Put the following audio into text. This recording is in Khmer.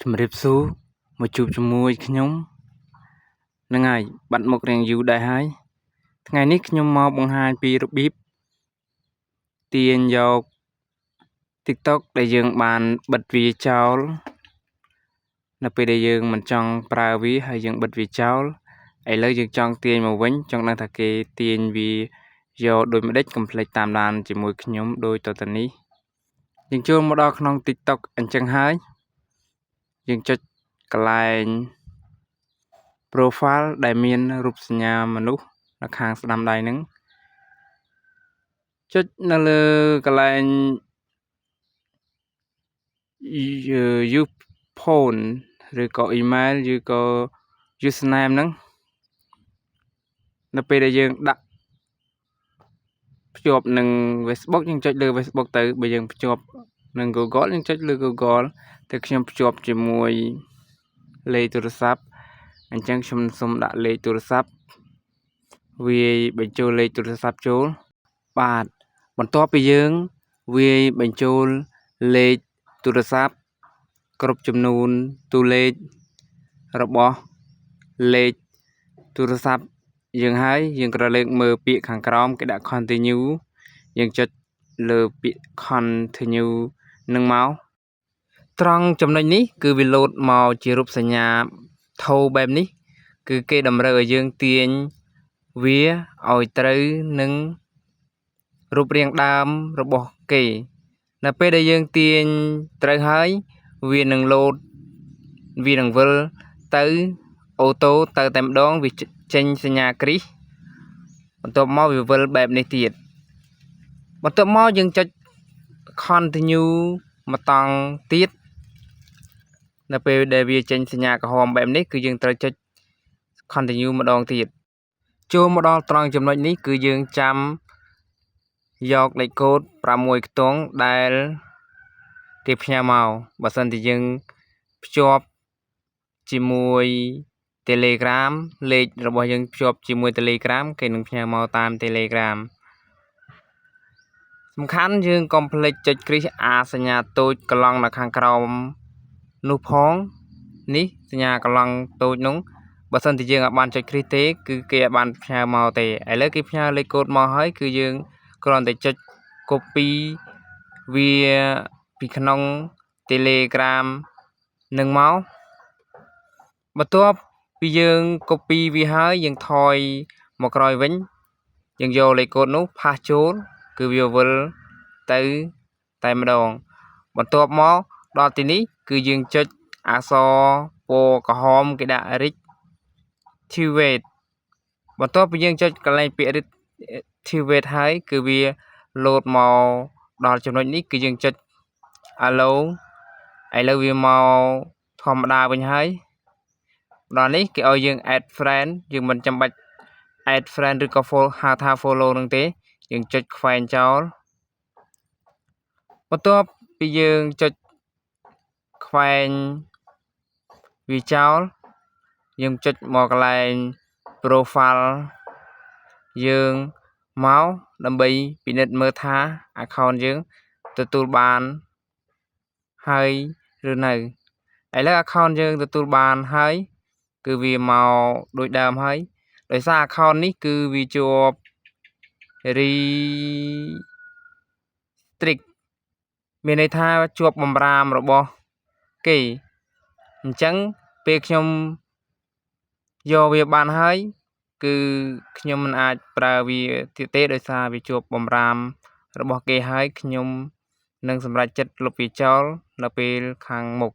Chấm rệp số một chụp cho môi nhóm nâng ngày bạn một rèn dữ đại hai ngày nít nhóm mò bằng hai pi rụp bíp tiền vào tiktok đại dương bàn bật vì cháu là pe đại dương mình trong pravi hay dương bật vì cháu ấy lấy dương trong tiền màu vĩnh trong đang thà kê tiền vì do đôi mới đích complete tam đàn chỉ môi nhóm đôi tờ tần ní dương chưa một đo không tiktok anh chẳng hái dương cho cái profile ដែលមានរូបសញ្ញាមនុស្សនៅខាងស្ដាំដៃហ្នឹងចុចនៅលើកន្លែង use phone ឬក៏ email ឬក៏ username ហ្នឹងនៅពេលដែលយើងដាក់ភ្ជាប់នឹង Facebook យើងចុចលើ Facebook ទៅបើយើងភ្ជាប់នឹង Google យើងចុចលើ Google ទៅខ្ញុំភ្ជាប់ជាមួយលេខទូរស័ព្ទអញ្ចឹងខ្ញុំសូមដាក់លេខទូរស័ព្ទវាយបញ្ចូលលេខទូរស័ព្ទចូលបាទបន្ទាប់ពីយើងវាយបញ្ចូលលេខទូរស័ព្ទគ្រប់ចំនួនតួលេខរបស់លេខទូរស័ព្ទយើងហើយយើងក៏លើកមើលពាក្យខាងក្រោមគេដាក់ continue យើងចុចលើពាក្យ continue នឹងមកត្រង់ចំណុចនេះគឺវាលោតមកជារូបសញ្ញាថោបែបនេះគឺគេតម្រូវឲ្យយើងទាញវាឲ្យត្រូវនឹងរូបរាងដើមរបស់គេនៅពេលដែលយើងទាញត្រូវហើយវានឹងលោតវានឹងវិលទៅអូតូទៅតែម្ដងវាចេញសញ្ញាគ្រីសបន្ទាប់មកវាវិលបែបនេះទៀតបន្ទាប់មកយើងចុច continue មកតង់ទៀតនៅពេលដែលវាចេញសញ្ញាក្រហមបែបនេះគឺយើងត្រូវចុច continue ម្ដងទៀតចូលមកដល់ត្រង់ចំណុចនេះគឺយើងចាំយកលេខកូដ6ខ្ទង់ដែលគេផ្ញើមកបើសិនជាយើងភ្ជាប់ជាមួយ Telegram លេខរបស់យើងភ្ជាប់ជាមួយ Telegram គេនឹងផ្ញើមកតាម Telegram សំខាន់យើងកុំភ្លេចចុចគ្រីសអាសញ្ញាតូចកន្លងនៅខាងក្រោមនោះផងនេះសញ្ញាកន្លងតូចនោះបើសិនជាយើងអាចបានចុចគ្រីសទេគឺគេអាចបានផ្ញើមកទេឥឡូវគេផ្ញើលេខកូដមកហើយគឺយើងគ្រាន់តែចុច copy វាពីក្នុង Telegram នឹងមកបន្ទាប់ពីយើង copy វាហើយយើងថយមកក្រោយវិញយើងយកលេខកូដនោះផាសចូលគឺវាវិលទៅតែម្ដងបន្ទាប់មកដល់ទីនេះគឺយើងចុចអក្សរពណ៌ក្រហមគេដាក់ Activate បន្ទាប់ពីយើងចុចកន្លែងពាក្យ Activate ហើយគឺវាលោតមកដល់ចំណុចនេះគឺយើងចុច Allow ឥឡូវវាមកធម្មតាវិញហើយដល់នេះគេឲ្យយើង add friend យើងមិនចាំបាច់ add friend ឬក៏ ហៅថា follow នឹងទេយើងចុចខ្វែងចោលបន្ទាប់ពីយើងចុចខ្វែងវាចោលយើងចុចមកកន្លែង profile យើងមកដើម្បីពិនិត្យមើលថា account យើងទទួលបានហើយឬនៅឥឡូវ account យើងទទួលបានហើយគឺវាមកដូចដើមហើយដោយសារ account នេះគឺវាជាប់ restrict មានន័យថាជាប់បំរាមរបស់គេអញ្ចឹងពេលខ្ញុំយកវាបានហើយគឺខ្ញុំមិនអាចប្រើវាទៀតទេដោយសារវាជាប់បំរាមរបស់គេហើយខ្ញុំនឹងសម្រេចចិត្តលុបវាចោលនៅពេលខាងមុខ